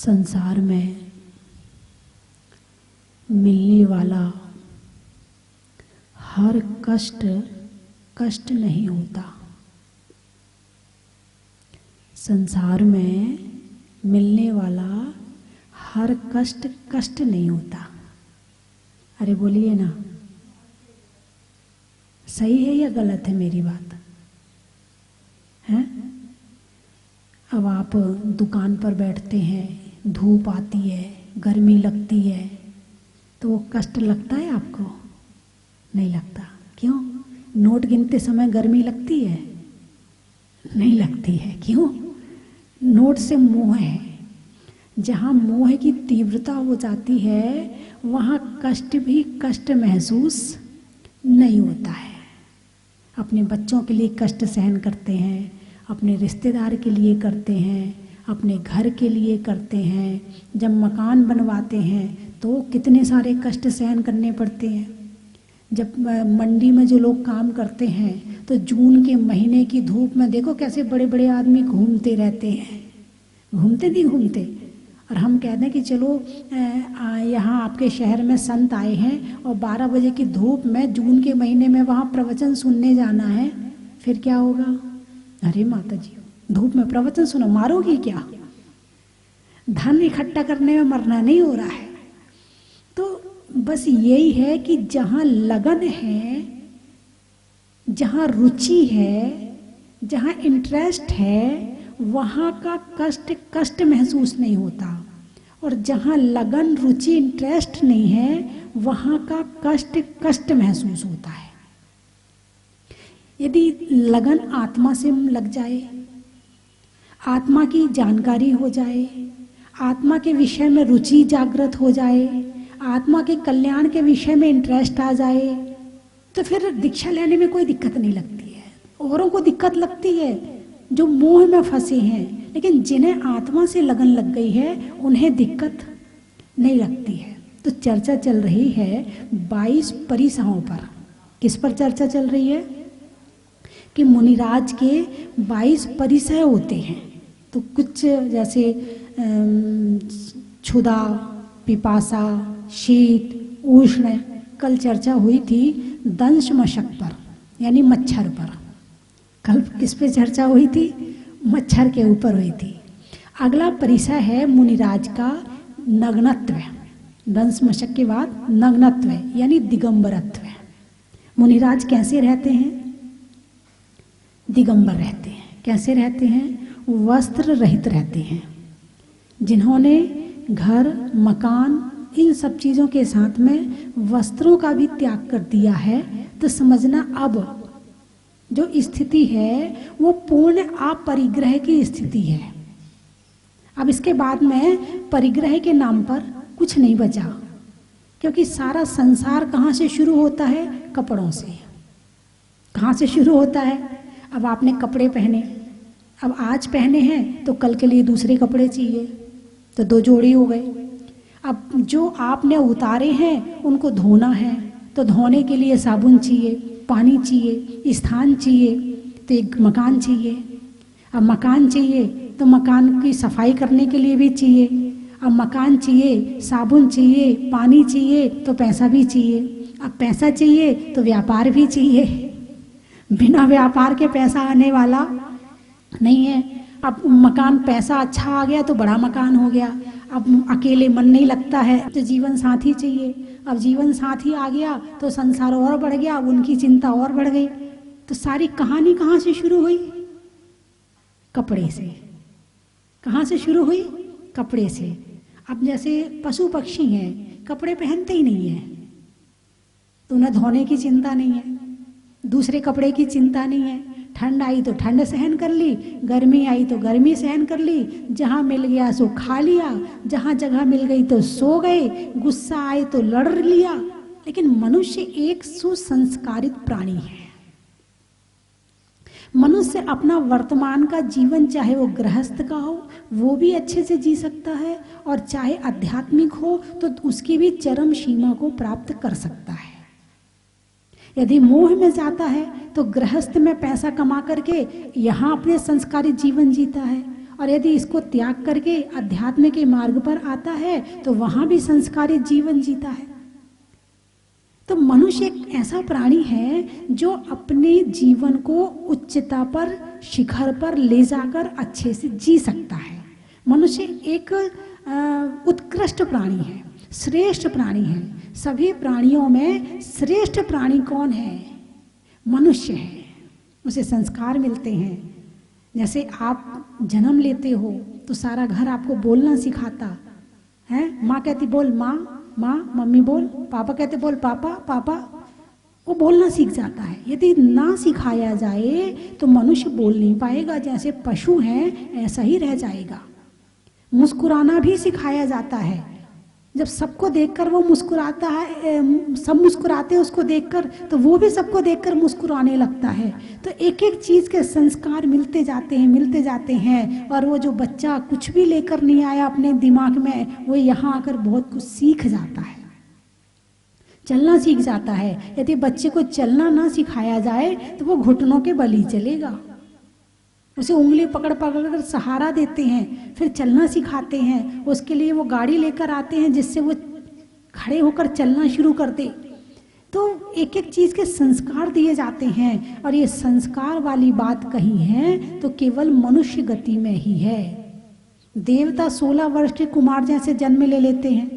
संसार में मिलने वाला हर कष्ट कष्ट नहीं होता। संसार में मिलने वाला हर कष्ट कष्ट नहीं होता। अरे बोलिए ना, सही है या गलत है मेरी बात है? अब आप दुकान पर बैठते हैं, धूप आती है, गर्मी लगती है, तो वो कष्ट लगता है आपको? नहीं लगता। क्यों? नोट गिनते समय गर्मी लगती है? नहीं लगती है। क्यों? नोट से मोह है। जहाँ मोह की तीव्रता हो जाती है वहाँ कष्ट भी कष्ट महसूस नहीं होता है। अपने बच्चों के लिए कष्ट सहन करते हैं, अपने रिश्तेदार के लिए करते हैं, अपने घर के लिए करते हैं। जब मकान बनवाते हैं तो कितने सारे कष्ट सहन करने पड़ते हैं। जब मंडी में जो लोग काम करते हैं तो जून के महीने की धूप में देखो कैसे बड़े बड़े आदमी घूमते रहते हैं। घूमते नहीं घूमते? और हम कहते हैं कि चलो यहाँ आपके शहर में संत आए हैं और 12 बजे की धूप में जून के महीने में वहाँ प्रवचन सुनने जाना है, फिर क्या होगा? अरे माता जी, धूप में प्रवचन सुनो, मारोगी क्या? धन इकट्ठा करने में मरना नहीं हो रहा है। तो बस यही है कि जहाँ लगन है, जहाँ रुचि है, जहाँ इंटरेस्ट है, वहाँ का कष्ट कष्ट महसूस नहीं होता। और जहाँ लगन रुचि इंटरेस्ट नहीं है वहाँ का कष्ट कष्ट महसूस होता है। यदि लगन आत्मा से लग जाए, आत्मा की जानकारी हो जाए, आत्मा के विषय में रुचि जागृत हो जाए, आत्मा के कल्याण के विषय में इंटरेस्ट आ जाए, तो फिर दीक्षा लेने में कोई दिक्कत नहीं लगती है। औरों को दिक्कत लगती है जो मोह में फंसे हैं, लेकिन जिन्हें आत्मा से लगन लग गई है उन्हें दिक्कत नहीं लगती है। तो चर्चा चल रही है 22 परिसहों पर। किस पर चर्चा चल रही है? कि मुनिराज के 22 परिसह होते हैं। तो कुछ जैसे क्षुधा, पिपासा, शीत, उष्ण, कल चर्चा हुई थी दंश मशक पर, यानी मच्छर पर। कल किस पे चर्चा हुई थी? मच्छर के ऊपर हुई थी। अगला परिसर है मुनिराज का नग्नत्व। दंश मशक के बाद नग्नत्व यानी दिगंबरत्व। मुनिराज कैसे रहते हैं? दिगंबर रहते हैं। कैसे रहते हैं? वस्त्र रहित रहते हैं। जिन्होंने घर, मकान, इन सब चीज़ों के साथ में वस्त्रों का भी त्याग कर दिया है, तो समझना अब जो स्थिति है वो पूर्ण अपरिग्रह की स्थिति है। अब इसके बाद में परिग्रह के नाम पर कुछ नहीं बचा, क्योंकि सारा संसार कहाँ से शुरू होता है? कपड़ों से। कहाँ से शुरू होता है? अब आपने कपड़े पहने, अब आज पहने हैं तो कल के लिए दूसरे कपड़े चाहिए, तो 2 जोड़ी हो गए। अब जो आपने उतारे हैं उनको धोना है, तो धोने के लिए साबुन चाहिए, पानी चाहिए, स्थान चाहिए, तो एक मकान चाहिए। अब मकान चाहिए तो मकान की सफाई करने के लिए भी चाहिए। अब मकान चाहिए, साबुन चाहिए, पानी चाहिए, तो पैसा भी चाहिए। अब पैसा चाहिए तो व्यापार भी चाहिए। बिना व्यापार के पैसा आने वाला नहीं है। अब मकान, पैसा अच्छा आ गया तो बड़ा मकान हो गया। अब अकेले मन नहीं लगता है तो जीवन साथी चाहिए। अब जीवन साथी आ गया तो संसार और बढ़ गया, अब उनकी चिंता और बढ़ गई। तो सारी कहानी कहाँ से शुरू हुई? कपड़े से। कहाँ से शुरू हुई? कपड़े से। अब जैसे पशु पक्षी हैं, कपड़े पहनते ही नहीं है, तो उन्हें धोने की चिंता नहीं है, दूसरे कपड़े की चिंता नहीं है। ठंड आई तो ठंड सहन कर ली, गर्मी आई तो गर्मी सहन कर ली, जहाँ मिल गया सो खा लिया, जहाँ जगह मिल गई तो सो गए, गुस्सा आए तो लड़ लिया। लेकिन मनुष्य एक सुसंस्कारित प्राणी है। मनुष्य अपना वर्तमान का जीवन, चाहे वो गृहस्थ का हो वो भी अच्छे से जी सकता है, और चाहे आध्यात्मिक हो तो उसकी भी चरम सीमा को प्राप्त कर सकता है। यदि मोह में जाता है तो गृहस्थ में पैसा कमा करके यहाँ अपने संस्कारित जीवन जीता है, और यदि इसको त्याग करके अध्यात्म के मार्ग पर आता है तो वहां भी संस्कारित जीवन जीता है। तो मनुष्य एक ऐसा प्राणी है जो अपने जीवन को उच्चता पर, शिखर पर ले जाकर अच्छे से जी सकता है। मनुष्य एक उत्कृष्ट प्राणी है, श्रेष्ठ प्राणी है। सभी प्राणियों में श्रेष्ठ प्राणी कौन है? मनुष्य है। उसे संस्कार मिलते हैं। जैसे आप जन्म लेते हो तो सारा घर आपको बोलना सिखाता है। माँ कहती बोल माँ माँ, मम्मी बोल, पापा कहते बोल पापा पापा, वो बोलना सीख जाता है। यदि ना सिखाया जाए तो मनुष्य बोल नहीं पाएगा। जैसे पशु हैं ऐसा ही रह जाएगा। मुस्कुराना भी सिखाया जाता है। जब सबको देखकर वो मुस्कुराता है, सब मुस्कुराते हैं उसको देखकर, तो वो भी सबको देखकर मुस्कुराने लगता है। तो एक एक चीज़ के संस्कार मिलते जाते हैं। और वो जो बच्चा कुछ भी लेकर नहीं आया अपने दिमाग में, वो यहाँ आकर बहुत कुछ सीख जाता है, चलना सीख जाता है। यदि बच्चे को चलना ना सिखाया जाए तो वो घुटनों के बल ही चलेगा। उसे उंगली पकड़ पकड़ कर सहारा देते हैं, फिर चलना सिखाते हैं। उसके लिए वो गाड़ी लेकर आते हैं जिससे वो खड़े होकर चलना शुरू कर दे। तो एक एक चीज़ के संस्कार दिए जाते हैं। और ये संस्कार वाली बात कही है तो केवल मनुष्य गति में ही है। देवता 16 वर्ष के कुमार जैसे जन्म ले लेते हैं।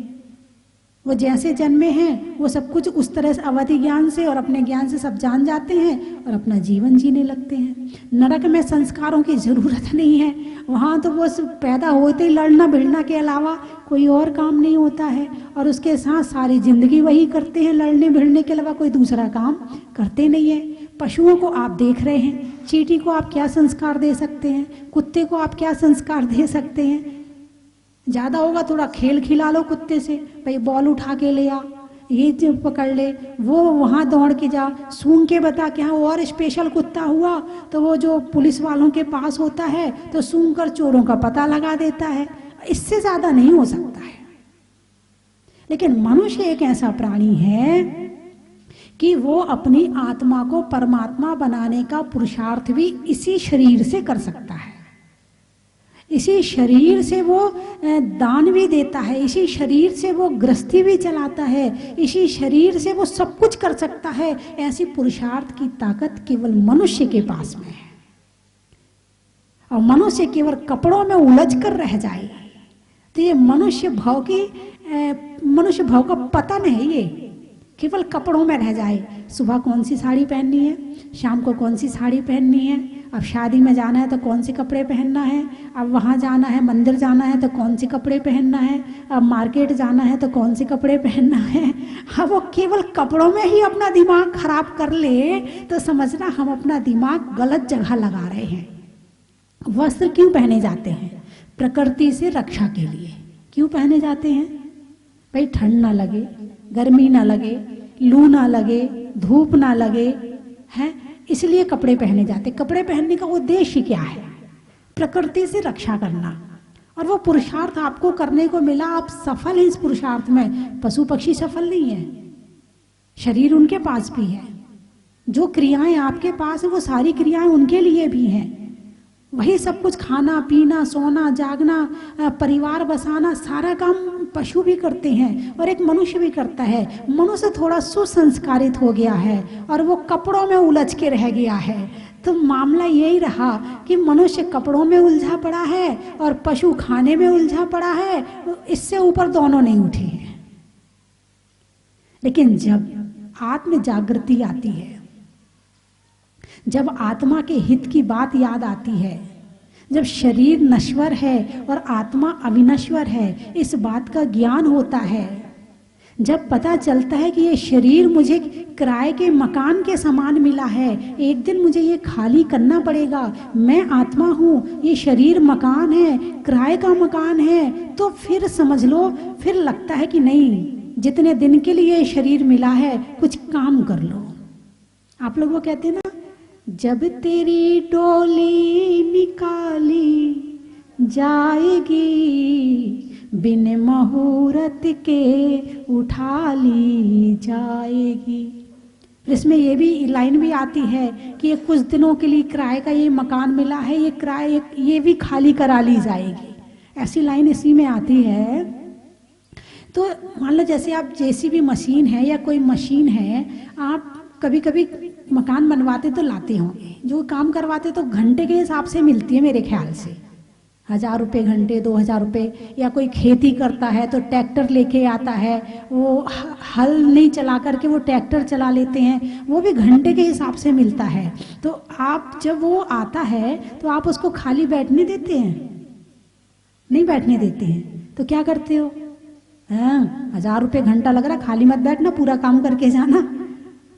वो जैसे जन्मे हैं वो सब कुछ उस तरह से अवधि ज्ञान से और अपने ज्ञान से सब जान जाते हैं और अपना जीवन जीने लगते हैं। नरक में संस्कारों की जरूरत नहीं है। वहाँ तो वो पैदा होते ही लड़ना भिड़ना के अलावा कोई और काम नहीं होता है। और उसके साथ सारी जिंदगी वही करते हैं, लड़ने भिड़ने के अलावा कोई दूसरा काम करते नहीं है। पशुओं को आप देख रहे हैं, चींटी को आप क्या संस्कार दे सकते हैं, कुत्ते को आप क्या संस्कार दे सकते हैं? ज़्यादा होगा थोड़ा खेल खिला लो कुत्ते से, भाई बॉल उठा के ले आ, ये जो पकड़ ले, वो वहाँ दौड़ के जा, सूंघ के बता कि हाँ। और स्पेशल कुत्ता हुआ तो वो जो पुलिस वालों के पास होता है तो सूंघ कर चोरों का पता लगा देता है। इससे ज़्यादा नहीं हो सकता है। लेकिन मनुष्य एक ऐसा प्राणी है कि वो अपनी आत्मा को परमात्मा बनाने का पुरुषार्थ भी इसी शरीर से कर सकता है। इसी शरीर से वो दान भी देता है, इसी शरीर से वो गृहस्थी भी चलाता है, इसी शरीर से वो सब कुछ कर सकता है। ऐसी पुरुषार्थ की ताकत केवल मनुष्य के पास में है। और मनुष्य केवल कपड़ों में उलझ कर रह जाए तो ये मनुष्य भाव का पतन है। ये केवल कपड़ों में रह जाए। सुबह कौन सी साड़ी पहननी है, शाम को कौन सी साड़ी पहननी है, अब शादी में जाना है तो कौन से कपड़े पहनना है, अब वहाँ जाना है, मंदिर जाना है तो कौन से कपड़े पहनना है, अब मार्केट जाना है तो कौन से कपड़े पहनना है। अब वो केवल कपड़ों में ही अपना दिमाग खराब कर ले तो समझना हम अपना दिमाग गलत जगह लगा रहे हैं। वस्त्र क्यों पहने जाते हैं? प्रकृति से रक्षा के लिए। क्यों पहने जाते हैं? भाई ठंड ना लगे, गर्मी ना लगे, लू ना लगे, धूप ना लगे, है इसलिए कपड़े पहने जाते। कपड़े पहनने का उद्देश्य क्या है? प्रकृति से रक्षा करना। और वो पुरुषार्थ आपको करने को मिला, आप सफल हैं इस पुरुषार्थ में। पशु पक्षी सफल नहीं है, शरीर उनके पास भी है। जो क्रियाएं आपके पास है वो सारी क्रियाएं उनके लिए भी हैं। वही सब कुछ, खाना पीना, सोना जागना, परिवार बसाना, सारा काम पशु भी करते हैं और एक मनुष्य भी करता है। मनुष्य थोड़ा सुसंस्कारित हो गया है और वो कपड़ों में उलझ के रह गया है। तो मामला यही रहा कि मनुष्य कपड़ों में उलझा पड़ा है और पशु खाने में उलझा पड़ा है। इससे ऊपर दोनों नहीं उठे हैं। लेकिन जब आत्म जागृति आती है, जब आत्मा के हित की बात याद आती है, जब शरीर नश्वर है और आत्मा अविनश्वर है, इस बात का ज्ञान होता है, जब पता चलता है कि ये शरीर मुझे किराए के मकान के समान मिला है, एक दिन मुझे ये खाली करना पड़ेगा, मैं आत्मा हूँ, ये शरीर मकान है, किराए का मकान है, तो फिर समझ लो, फिर लगता है कि नहीं, जितने दिन के लिए ये शरीर मिला है कुछ काम कर लो। आप लोग वो कहते हैं ना, जब तेरी डोली निकाली जाएगी, बिन मुहूर्त के उठा ली जाएगी। फिर इसमें ये भी लाइन भी आती है कि ये कुछ दिनों के लिए किराए का ये मकान मिला है, ये किराए ये भी खाली करा ली जाएगी, ऐसी लाइन इसी में आती है। तो मान लो जैसे आप जेसीबी मशीन है या कोई मशीन है, आप कभी कभी मकान बनवाते तो लाते होंगे, जो काम करवाते तो घंटे के हिसाब से मिलती है मेरे ख्याल से, 1000 रुपये घंटे, 2000 रुपये। या कोई खेती करता है तो ट्रैक्टर लेके आता है, वो हल नहीं चला करके वो ट्रैक्टर चला लेते हैं, वो भी घंटे के हिसाब से मिलता है। तो आप जब वो आता है तो आप उसको खाली बैठने देते हैं? नहीं बैठने देते हैं। तो क्या करते हो? हाँ, 1000 रुपये घंटा लग रहा, खाली मत बैठना, पूरा काम करके जाना।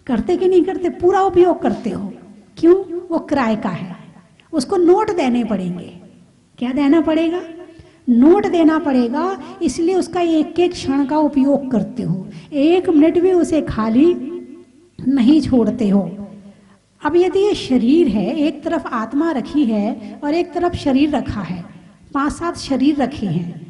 करते कि नहीं करते? पूरा उपयोग करते हो। क्यों? वो किराए का है, उसको नोट देने पड़ेंगे। क्या देना पड़ेगा? नोट देना पड़ेगा, इसलिए उसका एक एक क्षण का उपयोग करते हो, 1 मिनट भी उसे खाली नहीं छोड़ते हो। अब यदि ये शरीर है, एक तरफ आत्मा रखी है और एक तरफ शरीर रखा है, 5-7 शरीर रखे हैं,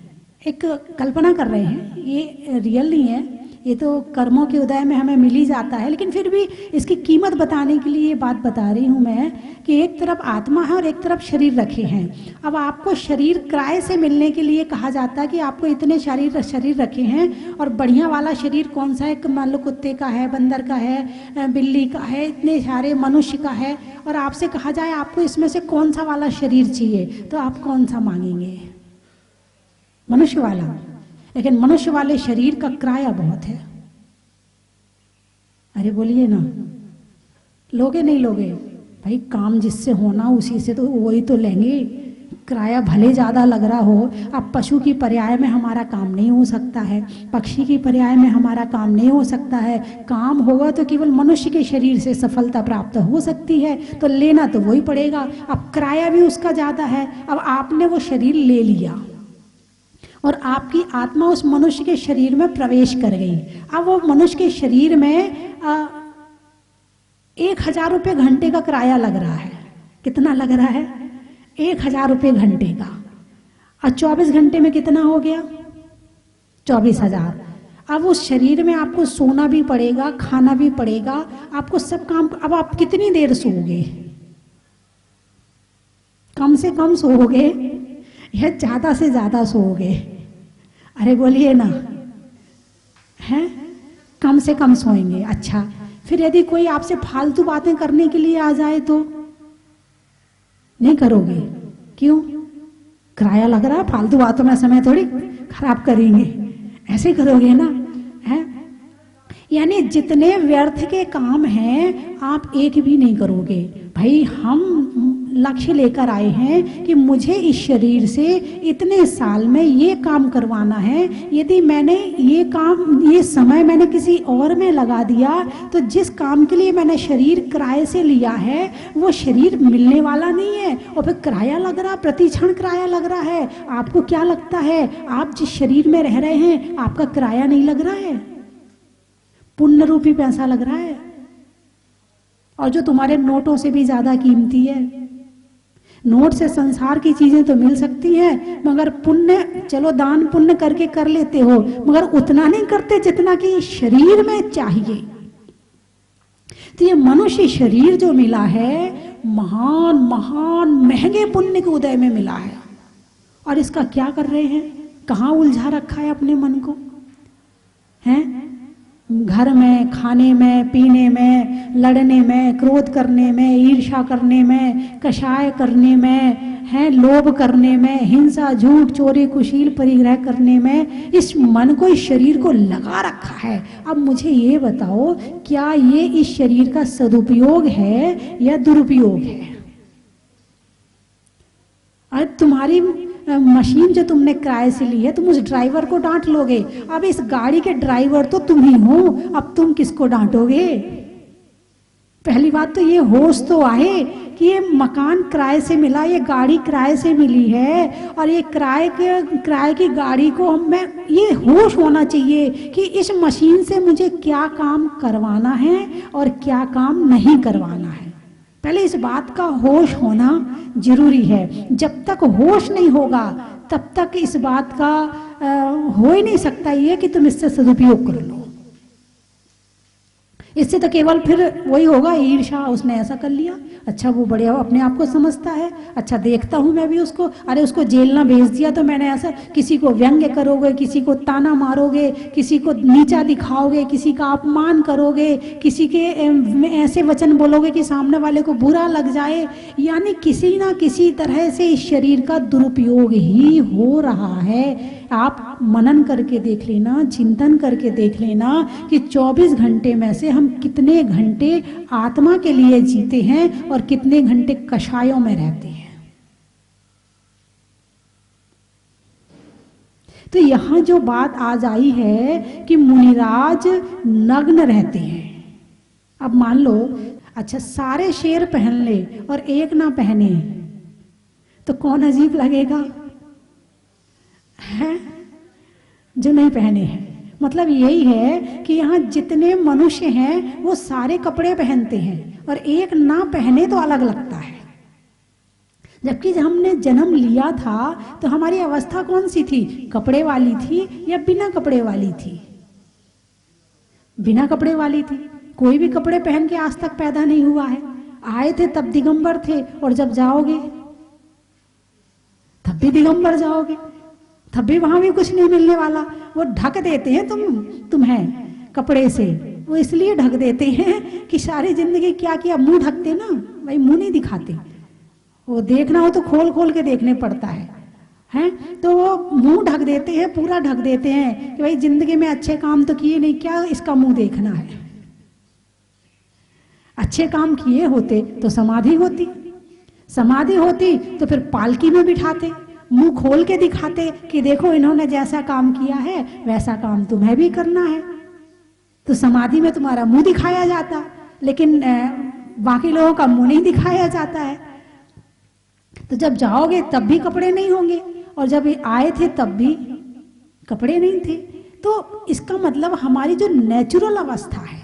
एक कल्पना कर रहे हैं, ये रियल नहीं है, ये तो कर्मों के उदय में हमें मिल ही जाता है, लेकिन फिर भी इसकी कीमत बताने के लिए ये बात बता रही हूँ मैं कि एक तरफ आत्मा है और एक तरफ शरीर रखे हैं। अब आपको शरीर किराए से मिलने के लिए कहा जाता है कि आपको इतने शरीर रखे हैं, और बढ़िया वाला शरीर कौन सा है? मान लो कुत्ते का है, बंदर का है, बिल्ली का है, इतने सारे मनुष्य का है, और आपसे कहा जाए आपको इसमें से कौन सा वाला शरीर चाहिए, तो आप कौन सा मांगेंगे? मनुष्य वाला। लेकिन मनुष्य वाले शरीर का किराया बहुत है। अरे बोलिए ना, लोगे नहीं लोगे? भाई काम जिससे होना उसी से तो वही तो लेंगे, किराया भले ज़्यादा लग रहा हो। अब पशु की पर्याय में हमारा काम नहीं हो सकता है, पक्षी की पर्याय में हमारा काम नहीं हो सकता है, काम होगा तो केवल मनुष्य के शरीर से सफलता प्राप्त हो सकती है, तो लेना तो वही पड़ेगा। अब किराया भी उसका ज़्यादा है। अब आपने वो शरीर ले लिया और आपकी आत्मा उस मनुष्य के शरीर में प्रवेश कर गई। अब वो मनुष्य के शरीर में 1000 रुपये घंटे का किराया लग रहा है। कितना लग रहा है? 1000 रुपये घंटे का। और 24 घंटे में कितना हो गया? 24,000। अब उस शरीर में आपको सोना भी पड़ेगा, खाना भी पड़ेगा, आपको सब काम। अब आप कितनी देर सोओगे? कम से कम सोओगे या ज़्यादा से ज़्यादा सोओगे? अरे बोलिए ना, हैं? कम से कम सोएंगे। अच्छा, फिर यदि कोई आपसे फालतू बातें करने के लिए आ जाए तो नहीं करोगे? क्यों? किराया लग रहा है, फालतू बातों में समय थोड़ी खराब करेंगे, ऐसे करोगे ना, हैं? यानी जितने व्यर्थ के काम हैं आप एक भी नहीं करोगे। भाई हम लक्ष्य लेकर आए हैं कि मुझे इस शरीर से इतने साल में ये काम करवाना है। यदि मैंने ये काम, ये समय मैंने किसी और में लगा दिया तो जिस काम के लिए मैंने शरीर किराए से लिया है वो शरीर मिलने वाला नहीं है, और फिर किराया लग रहा, प्रति क्षण किराया लग रहा है। आपको क्या लगता है आप जिस शरीर में रह रहे हैं आपका किराया नहीं लग रहा है? पुण्य रूपी पैसा लग रहा है, और जो तुम्हारे नोटों से भी ज्यादा कीमती है। नोट से संसार की चीजें तो मिल सकती हैं, मगर पुण्य, चलो दान पुण्य करके कर लेते हो, मगर उतना नहीं करते जितना कि शरीर में चाहिए। तो ये मनुष्य शरीर जो मिला है महान महान महंगे पुण्य के उदय में मिला है, और इसका क्या कर रहे हैं? कहाँ उलझा रखा है अपने मन को? हैं? घर में, खाने में, पीने में, लड़ने में, क्रोध करने में, ईर्ष्या करने में, कषाय करने में, है लोभ करने में, हिंसा, झूठ, चोरी, कुशील, परिग्रह करने में इस मन को, इस शरीर को लगा रखा है। अब मुझे ये बताओ, क्या ये इस शरीर का सदुपयोग है या दुरुपयोग है? और तुम्हारी मशीन जो तुमने किराए से ली है, तुम उस ड्राइवर को डांट लोगे। अब इस गाड़ी के ड्राइवर तो तुम ही हो, अब तुम किसको डांटोगे? पहली बात तो ये होश तो आए कि ये मकान किराए से मिला, ये गाड़ी किराए से मिली है, और ये किराए की गाड़ी को मैं, ये होश होना चाहिए कि इस मशीन से मुझे क्या काम करवाना है और क्या काम नहीं करवाना है। पहले इस बात का होश होना जरूरी है। जब तक होश नहीं होगा तब तक इस बात का हो ही नहीं सकता ये कि तुम इससे सदुपयोग कर लो। इससे तो केवल फिर वही होगा, ईर्ष्या, उसने ऐसा कर लिया, अच्छा वो बढ़िया अपने आप को समझता है, अच्छा देखता हूँ मैं भी उसको, अरे उसको जेल ना भेज दिया तो मैंने ऐसा, किसी को व्यंग्य करोगे, किसी को ताना मारोगे, किसी को नीचा दिखाओगे, किसी का अपमान करोगे, किसी के ऐसे वचन बोलोगे कि सामने वाले को बुरा लग जाए, यानी किसी ना किसी तरह से इस शरीर का दुरुपयोग ही हो रहा है। आप मनन करके देख लेना, चिंतन करके देख लेना कि 24 घंटे में से हम कितने घंटे आत्मा के लिए जीते हैं और कितने घंटे कषायों में रहते हैं। तो यहां जो बात आज आई है कि मुनिराज नग्न रहते हैं। अब मान लो अच्छा सारे शेर पहन ले और एक ना पहने तो कौन अजीब लगेगा, है जो नहीं पहने हैं। मतलब यही है कि यहाँ जितने मनुष्य हैं वो सारे कपड़े पहनते हैं और एक ना पहने तो अलग लगता है। जबकि जब हमने जन्म लिया था तो हमारी अवस्था कौन सी थी, कपड़े वाली थी या बिना कपड़े वाली थी? बिना कपड़े वाली थी। कोई भी कपड़े पहन के आज तक पैदा नहीं हुआ है। आए थे तब दिगंबर थे और जब जाओगे तब भी दिगंबर जाओगे, तब भी वहां भी कुछ नहीं मिलने वाला। वो ढक देते हैं तुम्हें कपड़े से, वो इसलिए ढक देते हैं कि सारी जिंदगी क्या किया, मुंह ढकते ना भाई, मुंह नहीं दिखाते। वो देखना हो तो खोल खोल के देखने पड़ता है, हैं? तो वो मुंह ढक देते हैं, पूरा ढक देते हैं कि भाई जिंदगी में अच्छे काम तो किए नहीं, क्या इसका मुंह देखना है। अच्छे काम किए होते तो समाधि होती, समाधि होती तो फिर पालकी में बिठाते, मुंह खोल के दिखाते कि देखो इन्होंने जैसा काम किया है वैसा काम तुम्हें भी करना है। तो समाधि में तुम्हारा मुंह दिखाया जाता, लेकिन बाकी लोगों का मुंह नहीं दिखाया जाता है। तो जब जाओगे तब भी कपड़े नहीं होंगे और जब आए थे तब भी कपड़े नहीं थे। तो इसका मतलब हमारी जो नेचुरल अवस्था है,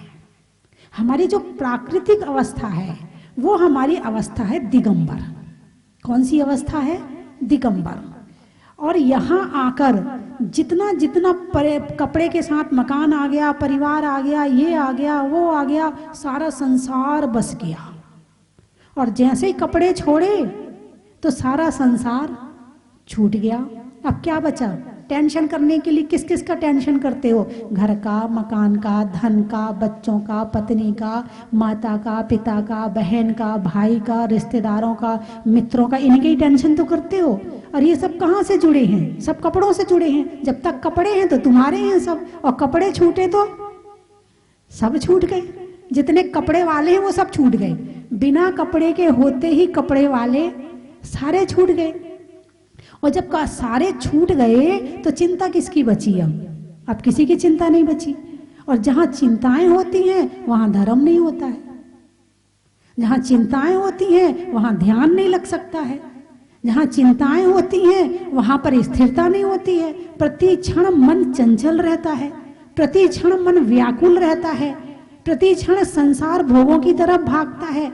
हमारी जो प्राकृतिक अवस्था है, वो हमारी अवस्था है दिगंबर। कौन सी अवस्था है? दिगंबर। और यहाँ आकर जितना जितना कपड़े के साथ मकान आ गया, परिवार आ गया, ये आ गया, वो आ गया, सारा संसार बस गया। और जैसे ही कपड़े छोड़े तो सारा संसार छूट गया। अब क्या बचा? टेंशन करने के लिए किस किस का टेंशन करते हो? घर का, मकान का, धन का, बच्चों का, पत्नी का, माता का, पिता का, बहन का, भाई का, रिश्तेदारों का, मित्रों का, इनकी टेंशन तो करते हो। और ये सब कहाँ से जुड़े हैं? सब कपड़ों से जुड़े हैं। जब तक कपड़े हैं तो तुम्हारे हैं सब, और कपड़े छूटे तो सब छूट गए। जितने कपड़े वाले हैं वो सब छूट गए। बिना कपड़े के होते ही कपड़े वाले सारे छूट गए। और जब का सारे छूट गए तो चिंता किसकी बची? अब किसी की चिंता नहीं बची। और जहां चिंताएं होती हैं वहां धर्म नहीं होता है। जहां चिंताएं होती हैं वहां ध्यान नहीं लग सकता है। जहां चिंताएं होती हैं वहां पर स्थिरता नहीं होती है। प्रति क्षण मन चंचल रहता है, प्रति क्षण मन व्याकुल रहता है, प्रति क्षण संसार भोगों की तरफ भागता है।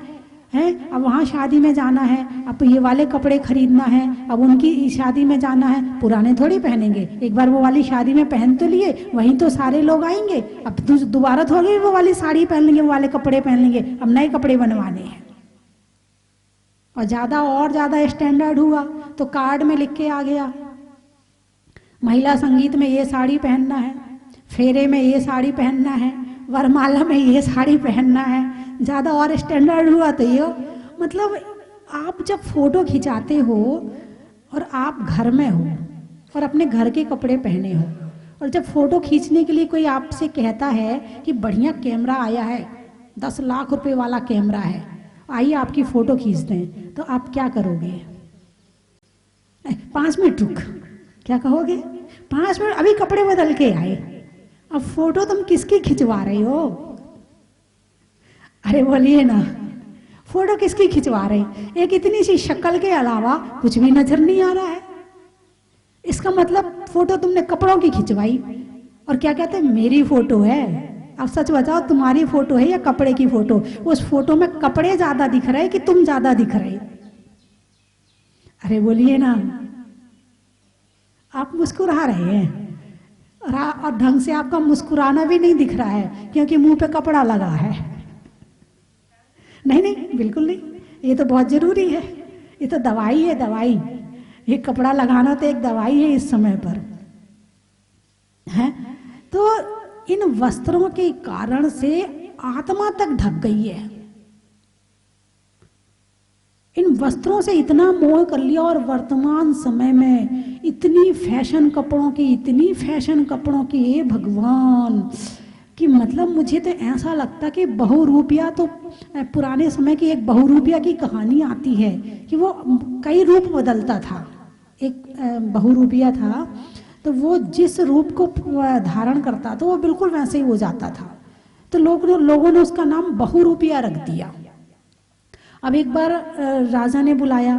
अब वहाँ शादी में जाना है, अब ये वाले कपड़े खरीदना है, अब उनकी शादी में जाना है, पुराने थोड़ी पहनेंगे। एक बार वो वाली शादी में पहन तो लिए, वहीं तो सारे लोग आएंगे, अब दोबारा थोड़ी वो वाली साड़ी पहन लेंगे, वो वाले कपड़े पहन लेंगे। अब नए कपड़े बनवाने हैं। और ज़्यादा स्टैंडर्ड हुआ तो कार्ड में लिख के आ गया, महिला संगीत में ये साड़ी पहनना है, फेरे में ये साड़ी पहनना है, वरमाला में ये साड़ी पहनना है। ज़्यादा और स्टैंडर्ड हुआ तो ये, मतलब आप जब फोटो खिंचाते हो और आप घर में हो और अपने घर के कपड़े पहने हो, और जब फोटो खींचने के लिए कोई आपसे कहता है कि बढ़िया कैमरा आया है, 10 लाख रुपए वाला कैमरा है, आइए आपकी फोटो खींचते हैं, तो आप क्या करोगे? 5 मिनट रुक, क्या कहोगे? 5 मिनट, अभी कपड़े बदल के आए, अब फोटो तुम किसकी खिंचवा रहे हो? अरे बोलिए ना, फोटो किसकी खिंचवा रहे? एक इतनी सी शक्ल के अलावा कुछ भी नजर नहीं आ रहा है। इसका मतलब फोटो तुमने कपड़ों की खिंचवाई और क्या कहते हैं, मेरी फोटो है। अब सच बताओ, तुम्हारी फोटो है या कपड़े की फोटो? उस फोटो में कपड़े ज्यादा दिख रहे कि तुम ज्यादा दिख रहे? अरे बोलिए ना, आप मुस्कुरा रहे हैं और ढंग से आपका मुस्कुराना भी नहीं दिख रहा है क्योंकि मुंह पे कपड़ा लगा है। नहीं नहीं, बिल्कुल नहीं, ये तो बहुत जरूरी है, ये तो दवाई है, दवाई। ये कपड़ा लगाना तो एक दवाई है इस समय पर है। तो इन वस्त्रों के कारण से आत्मा तक ढक गई है। इन वस्त्रों से इतना मोह कर लिया, और वर्तमान समय में इतनी फैशन कपड़ों की, इतनी फैशन कपड़ों की, हे भगवान, कि मतलब मुझे तो ऐसा लगता कि बहुरूपिया, तो पुराने समय की एक बहुरूपिया की कहानी आती है कि वो कई रूप बदलता था। एक बहुरूपिया था, तो वो जिस रूप को धारण करता था वो बिल्कुल वैसे ही हो जाता था। तो लोगों ने उसका नाम बहुरूपिया रख दिया। अब एक बार राजा ने बुलाया,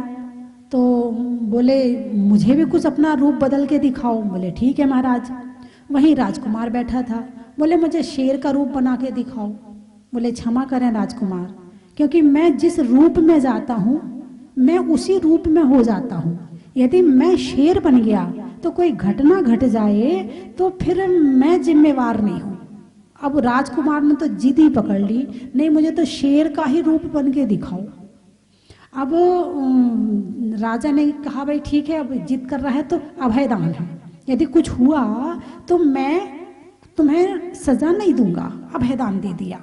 तो बोले मुझे भी कुछ अपना रूप बदल के दिखाओ। बोले ठीक है महाराज। वहीं राजकुमार बैठा था, बोले मुझे शेर का रूप बना के दिखाओ। बोले क्षमा करें राजकुमार, क्योंकि मैं जिस रूप में जाता हूँ मैं उसी रूप में हो जाता हूँ। यदि मैं शेर बन गया तो कोई घटना घट जाए तो फिर मैं जिम्मेवार नहीं हूँ। अब राजकुमार ने तो जिद ही पकड़ ली, नहीं मुझे तो शेर का ही रूप बन के दिखाओ। अब राजा ने कहा भाई ठीक है, अब जिद कर रहा है तो अभयदान है, यदि कुछ हुआ तो मैं तुम्हें सजा नहीं दूंगा, अभयदान दे दिया।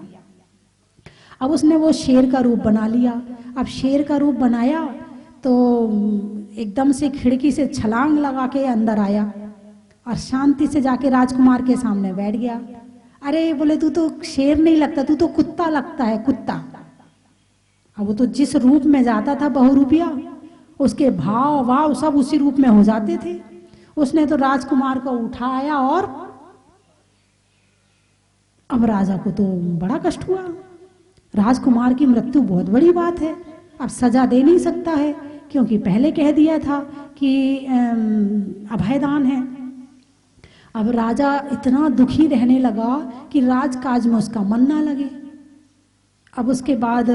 अब उसने वो शेर का रूप बना लिया। अब शेर का रूप बनाया तो एकदम से खिड़की से छलांग लगा के अंदर आया और शांति से जाके राजकुमार के सामने बैठ गया। अरे बोले तू तो शेर नहीं लगता, तू तो कुत्ता लगता है, कुत्ता। अब वो तो जिस रूप में जाता था बहुरूपिया, उसके भाव भाव सब उसी रूप में हो जाते थे। उसने तो राजकुमार को उठाया और अब राजा को तो बड़ा कष्ट हुआ। राजकुमार की मृत्यु बहुत बड़ी बात है, अब सजा दे नहीं सकता है क्योंकि पहले कह दिया था कि अभयदान है। अब राजा इतना दुखी रहने लगा कि राजकाज में उसका मन ना लगे। अब उसके बाद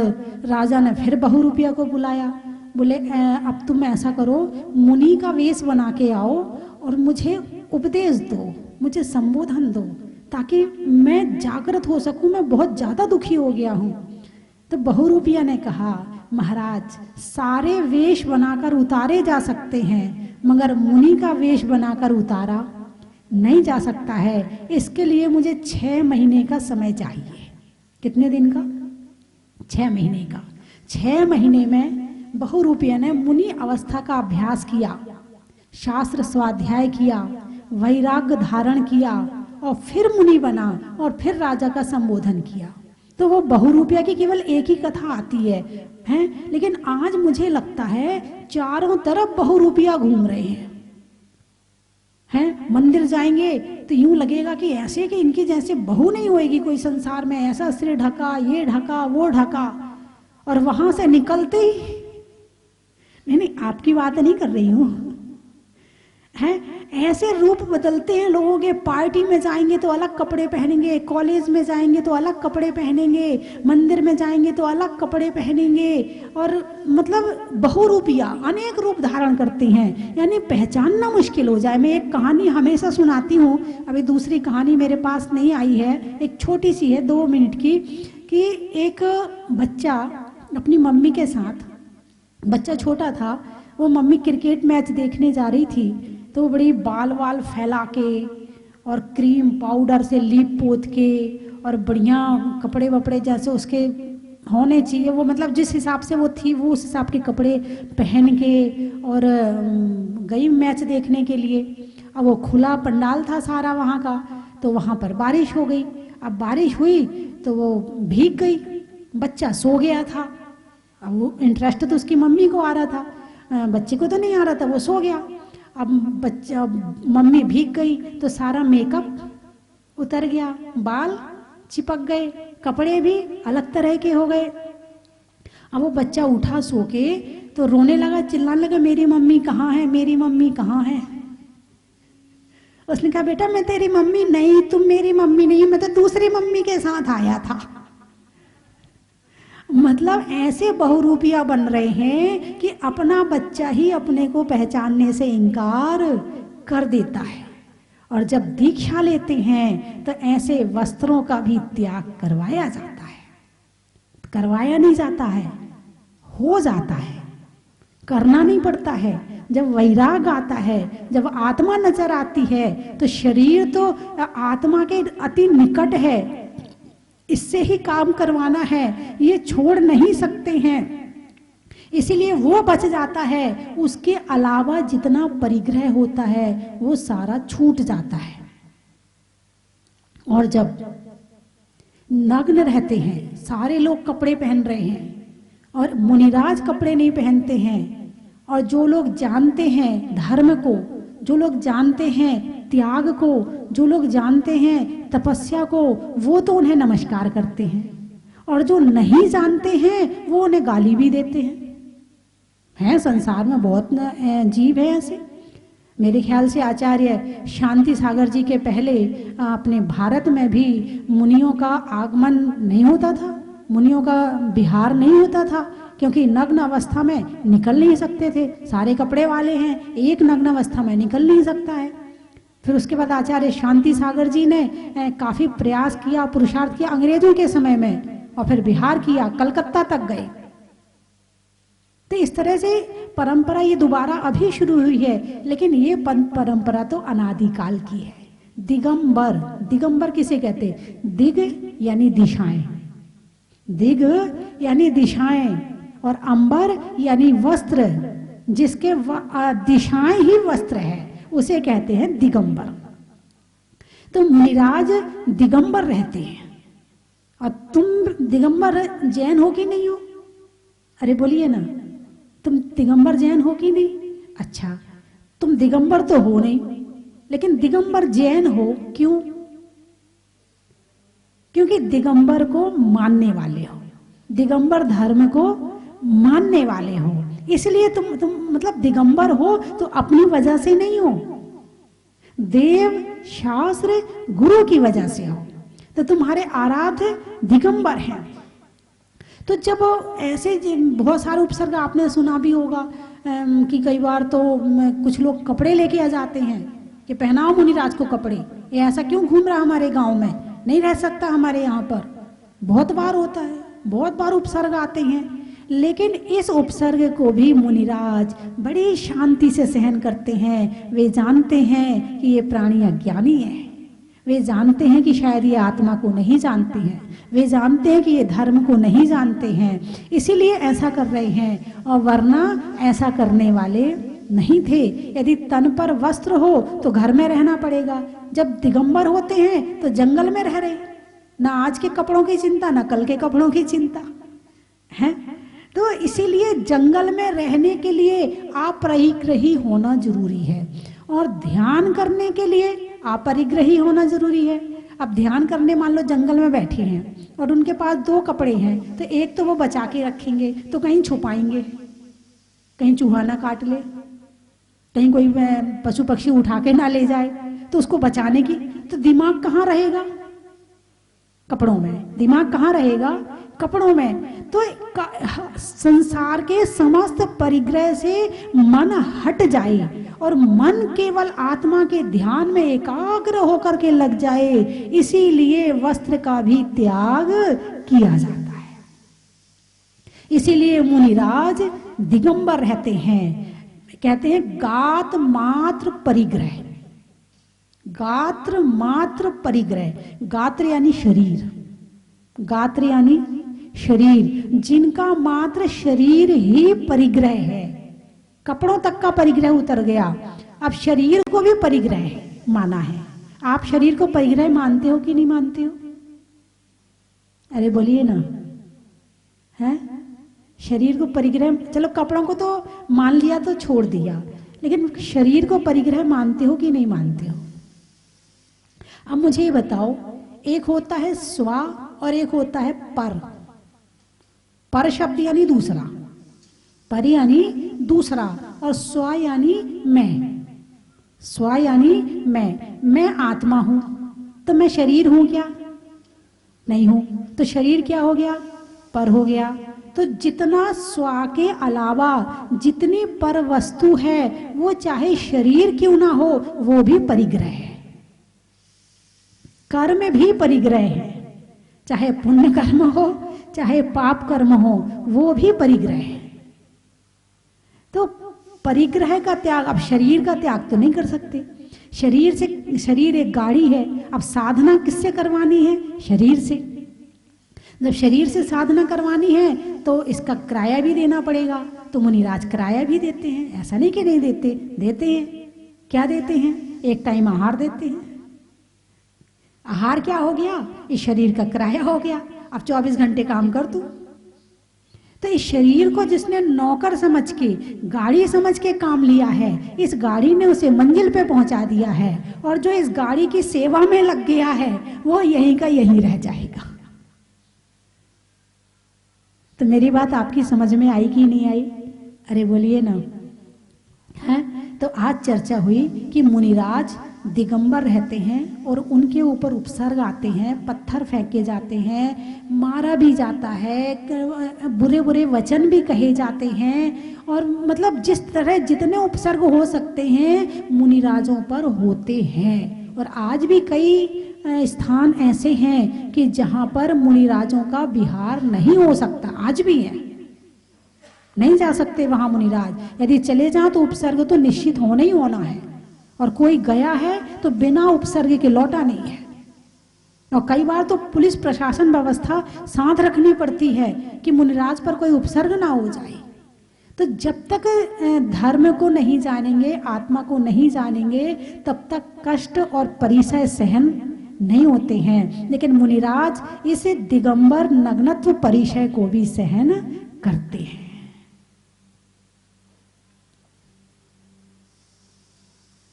राजा ने फिर बहुरूपिया को बुलाया। बोले अब तुम ऐसा करो, मुनि का वेश बना के आओ और मुझे उपदेश दो, मुझे संबोधन दो, ताकि मैं जागृत हो सकूं, मैं बहुत ज़्यादा दुखी हो गया हूँ। तो बहुरूपिया ने कहा महाराज सारे वेश बनाकर उतारे जा सकते हैं, मगर मुनि का वेश बनाकर उतारा नहीं जा सकता है। इसके लिए मुझे 6 महीने का समय चाहिए। कितने दिन का? 6 महीने का। 6 महीने में बहुरूपिया ने मुनि अवस्था का अभ्यास किया, शास्त्र स्वाध्याय किया, वैराग्य धारण किया और फिर मुनि बना और फिर राजा का संबोधन किया। तो वो बहुरूपिया की केवल एक ही कथा आती है, हैं? लेकिन आज मुझे लगता है चारों तरफ बहुरूपिया घूम रहे हैं। मंदिर जाएंगे तो यूं लगेगा कि ऐसे कि इनकी जैसे बहू नहीं होएगी कोई संसार में, ऐसा सिर ढका, ये ढका, वो ढका, और वहां से निकलते ही नहीं, आपकी बात नहीं कर रही हूं, हैं? ऐसे रूप बदलते हैं लोगों के। पार्टी में जाएंगे तो अलग कपड़े पहनेंगे, कॉलेज में जाएंगे तो अलग कपड़े पहनेंगे, मंदिर में जाएंगे तो अलग कपड़े पहनेंगे, और मतलब बहुरूपिया अनेक रूप धारण करते हैं, यानी पहचानना मुश्किल हो जाए। मैं एक कहानी हमेशा सुनाती हूँ, अभी दूसरी कहानी मेरे पास नहीं आई है, एक छोटी सी है 2 मिनट की, कि एक बच्चा अपनी मम्मी के साथ, बच्चा छोटा था, वो मम्मी क्रिकेट मैच देखने जा रही थी, तो वो बड़ी बाल वाल फैला के और क्रीम पाउडर से लीप पोत के और बढ़िया कपड़े वपड़े जैसे उसके होने चाहिए, वो मतलब जिस हिसाब से वो थी वो उस हिसाब के कपड़े पहन के और गई मैच देखने के लिए। अब वो खुला पंडाल था सारा वहाँ का, तो वहाँ पर बारिश हो गई। अब बारिश हुई तो वो भीग गई, बच्चा सो गया था। अब वो इंटरेस्ट तो उसकी मम्मी को आ रहा था, बच्चे को तो नहीं आ रहा था, वो सो गया। अब बच्चा, मम्मी भीग गई तो सारा मेकअप उतर गया, बाल चिपक गए, कपड़े भी अलग तरह के हो गए। अब वो बच्चा उठा सो के तो रोने लगा, चिल्लाने लगा, मेरी मम्मी कहाँ है, मेरी मम्मी कहाँ है। उसने कहा बेटा मैं तेरी मम्मी नहीं, तुम मेरी मम्मी नहीं, मैं तो दूसरी मम्मी के साथ आया था। मतलब ऐसे बहुरूपिया बन रहे हैं कि अपना बच्चा ही अपने को पहचानने से इनकार कर देता है। और जब दीक्षा लेते हैं तो ऐसे वस्त्रों का भी त्याग करवाया जाता है। करवाया नहीं जाता है, हो जाता है, करना नहीं पड़ता है। जब वैराग आता है, जब आत्मा नजर आती है, तो शरीर तो आत्मा के अति निकट है, इससे ही काम करवाना है, ये छोड़ नहीं सकते हैं, इसीलिए वो बच जाता है। उसके अलावा जितना परिग्रह होता है वो सारा छूट जाता है। और जब नग्न रहते हैं, सारे लोग कपड़े पहन रहे हैं और मुनिराज कपड़े नहीं पहनते हैं, और जो लोग जानते हैं धर्म को, जो लोग जानते हैं त्याग को, जो लोग जानते हैं तपस्या को, वो तो उन्हें नमस्कार करते हैं, और जो नहीं जानते हैं वो उन्हें गाली भी देते हैं। संसार में बहुत जीव है ऐसे। मेरे ख्याल से आचार्य शांति सागर जी के पहले अपने भारत में भी मुनियों का आगमन नहीं होता था, मुनियों का विहार नहीं होता था, क्योंकि नग्न अवस्था में निकल नहीं सकते थे। सारे कपड़े वाले हैं, एक नग्न अवस्था में निकल नहीं सकता है। फिर उसके बाद आचार्य शांति सागर जी ने काफी प्रयास किया, पुरुषार्थ किया अंग्रेजों के समय में, और फिर विहार किया, कलकत्ता तक गए। तो इस तरह से परंपरा ये दोबारा अभी शुरू हुई है, लेकिन ये परंपरा तो अनादिकाल की है। दिगंबर, दिगंबर किसे कहते? दिग यानी दिशाएं, दिग यानी दिशाएं, और अंबर यानी वस्त्र, जिसके दिशाएं ही वस्त्र है, उसे कहते हैं दिगंबर। तो मुनिराज दिगंबर रहते हैं। और तुम दिगंबर जैन हो कि नहीं हो? अरे बोलिए ना, तुम दिगंबर जैन हो कि नहीं? अच्छा, तुम दिगंबर तो हो नहीं, लेकिन दिगंबर जैन हो क्यों? क्योंकि दिगंबर को मानने वाले हो, दिगंबर धर्म को मानने वाले हो, इसलिए तुम मतलब दिगंबर हो तो अपनी वजह से नहीं हो, देव शास्त्र गुरु की वजह से हो, तो तुम्हारे आराध्य दिगंबर हैं। तो जब ऐसे बहुत सारे उपसर्ग आपने सुना भी होगा कि कई बार तो कुछ लोग कपड़े लेके आ जाते हैं कि पहनाओ मुनिराज को कपड़े, ये ऐसा क्यों घूम रहा हमारे गांव में, नहीं रह सकता हमारे यहाँ पर। बहुत बार होता है, बहुत बार उपसर्ग आते हैं, लेकिन इस उपसर्ग को भी मुनिराज बड़ी शांति से सहन करते हैं। वे जानते हैं कि ये प्राणी अज्ञानी है, वे जानते हैं कि शायद ये आत्मा को नहीं जानते हैं, वे जानते हैं कि ये धर्म को नहीं जानते हैं, इसीलिए ऐसा कर रहे हैं, और वरना ऐसा करने वाले नहीं थे। यदि तन पर वस्त्र हो तो घर में रहना पड़ेगा, जब दिगंबर होते हैं तो जंगल में रह रहे, ना आज के कपड़ों की चिंता, ना कल के कपड़ों की चिंता है। तो इसीलिए जंगल में रहने के लिए अपरिग्रही होना जरूरी है, और ध्यान करने के लिए अपरिग्रही होना जरूरी है। अब ध्यान करने मान लो जंगल में बैठे हैं और उनके पास 2 कपड़े हैं, तो एक तो वो बचा के रखेंगे, तो कहीं छुपाएंगे, कहीं चूहा ना काट ले, कहीं कोई पशु पक्षी उठा के ना ले जाए, तो उसको बचाने की, तो दिमाग कहाँ रहेगा? कपड़ों में। दिमाग कहाँ रहेगा? कपड़ों में। तो संसार के समस्त परिग्रह से मन हट जाए और मन केवल आत्मा के ध्यान में एकाग्र होकर के लग जाए, इसीलिए वस्त्र का भी त्याग किया जाता है। इसीलिए मुनिराज दिगंबर रहते हैं। कहते हैं गात मात्र परिग्रह, गात्र मात्र परिग्रह, गात्र यानी शरीर, गात्र यानी शरीर, जिनका मात्र शरीर ही परिग्रह है। कपड़ों तक का परिग्रह उतर गया, अब शरीर को भी परिग्रह माना है। आप शरीर को परिग्रह मानते हो कि नहीं मानते हो? अरे बोलिए ना, है शरीर को परिग्रह, चलो कपड़ों को तो मान लिया तो छोड़ दिया, लेकिन शरीर को परिग्रह मानते हो कि नहीं मानते हो? अब मुझे ये बताओ, एक होता है स्व और एक होता है पर। पर शब्द यानी दूसरा, पर यानी दूसरा, और स्व यानी मैं। स्व यानी मैं आत्मा हूं, तो मैं शरीर हूं क्या? नहीं हूं, तो शरीर क्या हो गया? पर हो गया। तो जितना स्व के अलावा जितनी पर वस्तु है, वो चाहे शरीर क्यों ना हो, वो भी परिग्रह है। कर्म भी परिग्रह है, चाहे पुण्य कर्म हो चाहे पाप कर्म हो, वो भी परिग्रह है। तो परिग्रह का त्याग, अब शरीर का त्याग तो नहीं कर सकते। शरीर एक गाड़ी है, अब साधना किससे करवानी है? शरीर से। जब शरीर से साधना करवानी है तो इसका किराया भी देना पड़ेगा, तो मुनिराज किराया भी देते हैं, ऐसा नहीं कि नहीं देते, देते हैं। क्या देते हैं? एक टाइम आहार देते हैं। आहार क्या हो गया? इस शरीर का किराया हो गया। अब 24 घंटे काम कर तू। तो इस शरीर को जिसने नौकर समझ के, गाड़ी समझ के काम लिया है, इस गाड़ी ने उसे मंजिल पे पहुंचा दिया है, और जो इस गाड़ी की सेवा में लग गया है वो यहीं का यहीं रह जाएगा। तो मेरी बात आपकी समझ में आई कि नहीं आई? अरे बोलिए ना। है तो आज चर्चा हुई कि मुनिराज दिगंबर रहते हैं और उनके ऊपर उपसर्ग आते हैं, पत्थर फेंके जाते हैं, मारा भी जाता है, बुरे बुरे वचन भी कहे जाते हैं, और मतलब जिस तरह जितने उपसर्ग हो सकते हैं मुनिराजों पर होते हैं। और आज भी कई स्थान ऐसे हैं कि जहाँ पर मुनिराजों का विहार नहीं हो सकता, आज भी है, नहीं जा सकते वहाँ मुनिराज। यदि चले जाओ तो उपसर्ग तो निश्चित होना ही होना है, और कोई गया है तो बिना उपसर्ग के लौटा नहीं है। और कई बार तो पुलिस प्रशासन व्यवस्था साथ रखनी पड़ती है कि मुनिराज पर कोई उपसर्ग ना हो जाए। तो जब तक धर्म को नहीं जानेंगे, आत्मा को नहीं जानेंगे, तब तक कष्ट और परिसय सहन नहीं होते हैं। लेकिन मुनिराज इस दिगंबर नग्नत्व परिचय को भी सहन करते हैं।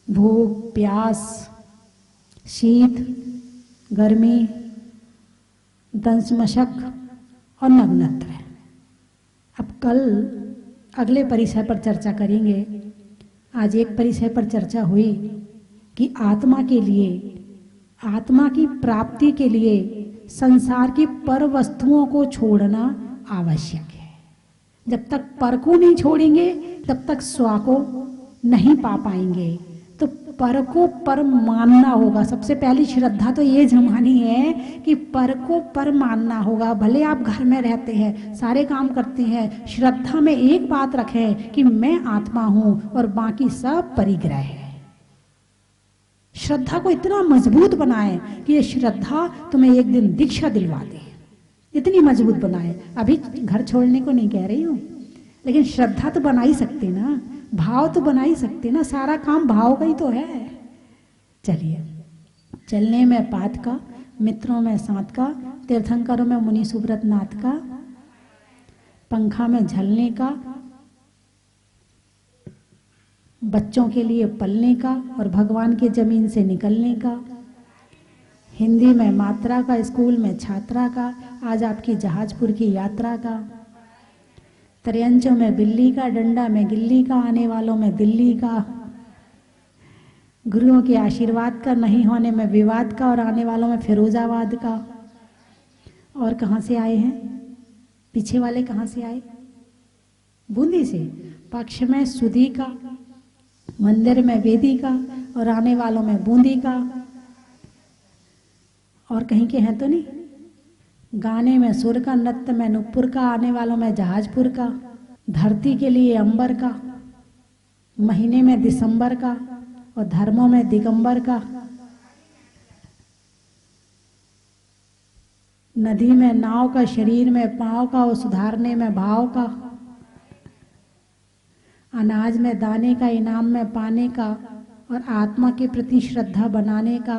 भूख, प्यास, शीत, गर्मी, दंश मशक और नग्नत्व। अब कल अगले परिचय पर चर्चा करेंगे। आज एक परिचय पर चर्चा हुई कि आत्मा के लिए, आत्मा की प्राप्ति के लिए संसार की पर वस्तुओं को छोड़ना आवश्यक है। जब तक पर को नहीं छोड़ेंगे तब तक स्व को नहीं पा पाएंगे। तो पर को पर मानना होगा। सबसे पहली श्रद्धा तो ये जमानी है कि पर को पर मानना होगा। भले आप घर में रहते हैं, सारे काम करते हैं, श्रद्धा में एक बात रखें कि मैं आत्मा हूं और बाकी सब परिग्रह है। श्रद्धा को इतना मजबूत बनाए कि ये श्रद्धा तुम्हें एक दिन दीक्षा दिलवा दे, इतनी मजबूत बनाए। अभी घर छोड़ने को नहीं कह रही हूँ, लेकिन श्रद्धा तो बना ही सकते ना, भाव तो बना ही सकते ना। सारा काम भाव का ही तो है। चलिए, चलने में पात का, मित्रों में साथ का, तीर्थंकरों में मुनि सुब्रत नाथ का, पंखा में झलने का, बच्चों के लिए पलने का और भगवान की जमीन से निकलने का, हिंदी में मात्रा का, स्कूल में छात्रा का, आज आपकी जहाजपुर की यात्रा का, त्रियंचों में बिल्ली का, डंडा में गिल्ली का, आने वालों में दिल्ली का, गुरुओं के आशीर्वाद का, नहीं होने में विवाद का, और आने वालों में फिरोजाबाद का। और कहाँ से आए हैं पीछे वाले? कहाँ से आए? बूंदी से। पक्ष में सुधी का, मंदिर में वेदी का, और आने वालों में बूंदी का। और कहीं के हैं तो नहीं? गाने में सुर का, नृत्य में नुपुर का, आने वालों में जहाजपुर का, धरती के लिए अंबर का, महीने में दिसंबर का, और धर्मों में दिगंबर का, नदी में नाव का, शरीर में पांव का, और सुधारने में भाव का, अनाज में दाने का, इनाम में पाने का, और आत्मा के प्रति श्रद्धा बनाने का।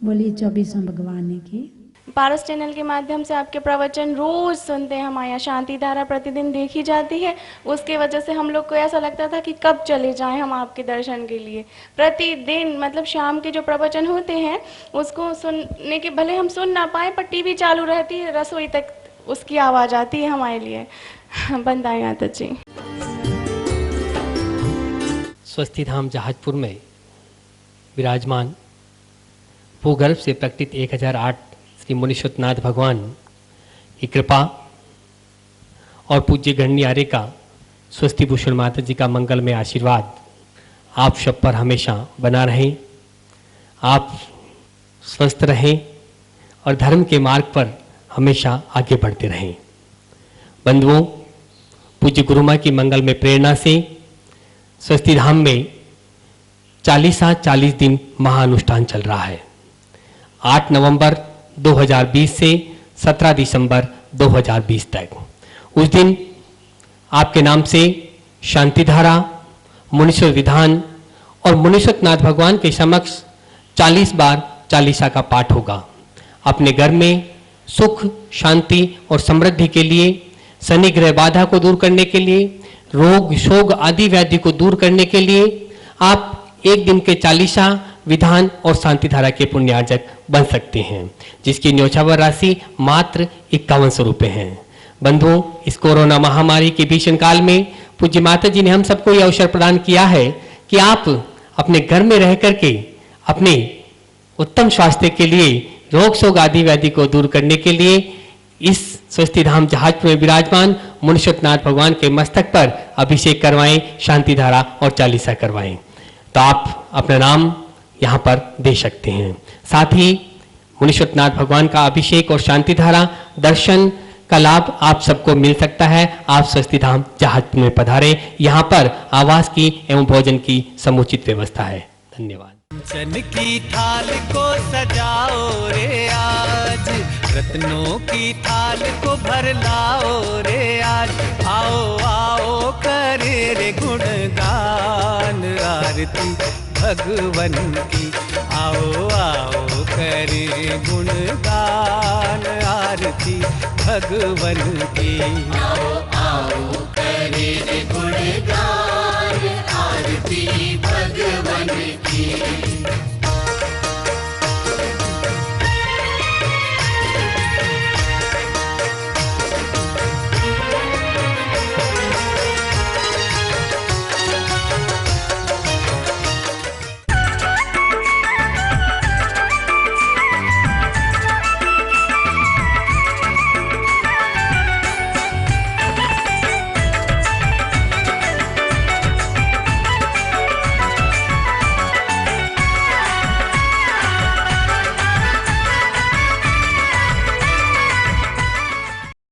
बोलिए 24वें भगवान की। पारस चैनल के माध्यम से आपके प्रवचन रोज सुनते हैं। हमारे यहाँ शांति धारा प्रतिदिन देखी जाती है। उसके वजह से हम लोग को ऐसा लगता था कि कब चले जाएं हम आपके दर्शन के लिए। प्रतिदिन मतलब शाम के जो प्रवचन होते हैं उसको सुनने के, भले हम सुन ना पाए पर टीवी चालू रहती है, रसोई तक उसकी आवाज़ आती है हमारे लिए। बंद आए आता जी। स्वस्थि धाम जहाजपुर में विराजमान भूगर्भ से प्रकटित 1008 श्री मुनीश्वरनाथ भगवान की कृपा और पूज्य गणनी आर्य का स्वस्ति भूषण माता जी का मंगल में आशीर्वाद आप सब पर हमेशा बना रहे। आप स्वस्थ रहें और धर्म के मार्ग पर हमेशा आगे बढ़ते रहें। बंधुओं, पूज्य गुरु माँ की मंगल में प्रेरणा से स्वस्ति धाम में 40 दिन महाअनुष्ठान चल रहा है। 8 नवंबर 2020 से 17 दिसंबर 2020 तक। उस दिन आपके नाम से शांतिधारा, मुनीश्वर विधान और मुनीश्वरनाथ भगवान के समक्ष 40 बार चालीसा का पाठ होगा। अपने घर में सुख, शांति और समृद्धि के लिए, शनि ग्रह बाधा को दूर करने के लिए, रोग शोग आदि व्याधि को दूर करने के लिए आप एक दिन के चालीसा, विधान और शांतिधारा के पुण्यार्जक बन सकते हैं, जिसकी न्योछावर राशि मात्र 5100 रुपये है। बंधुओं, इस कोरोना महामारी के भीषण काल में पूज्य माता जी ने हम सबको यह अवसर प्रदान किया है कि आप अपने घर में रह करके अपने उत्तम स्वास्थ्य के लिए, रोग शोग आदि व्याधि को दूर करने के लिए इस स्वस्ति धाम जहाजपुर में विराजमान मुनीश्वरनाथ भगवान के मस्तक पर अभिषेक करवाएं, शांतिधारा और चालीसा करवाएं। तो आप अपना नाम यहाँ पर दे सकते हैं। साथ ही मुनीश्वरनाथ भगवान का अभिषेक और शांतिधारा दर्शन का लाभ आप सबको मिल सकता है। आप स्वस्ति धाम जहाजपुर में पधारें। यहाँ पर आवास की एवं भोजन की समुचित व्यवस्था है। धन्यवाद। चन की थाल को सजाओ रे आज, रत्नों की थाल को भर लाओ रे आज। आओ आओ करे रे गुणगान आरती भगवन की। आओ आओ करे गुणगान आरती भगवन की। आओ आओ करे रे गुणगान आरती भगवन की।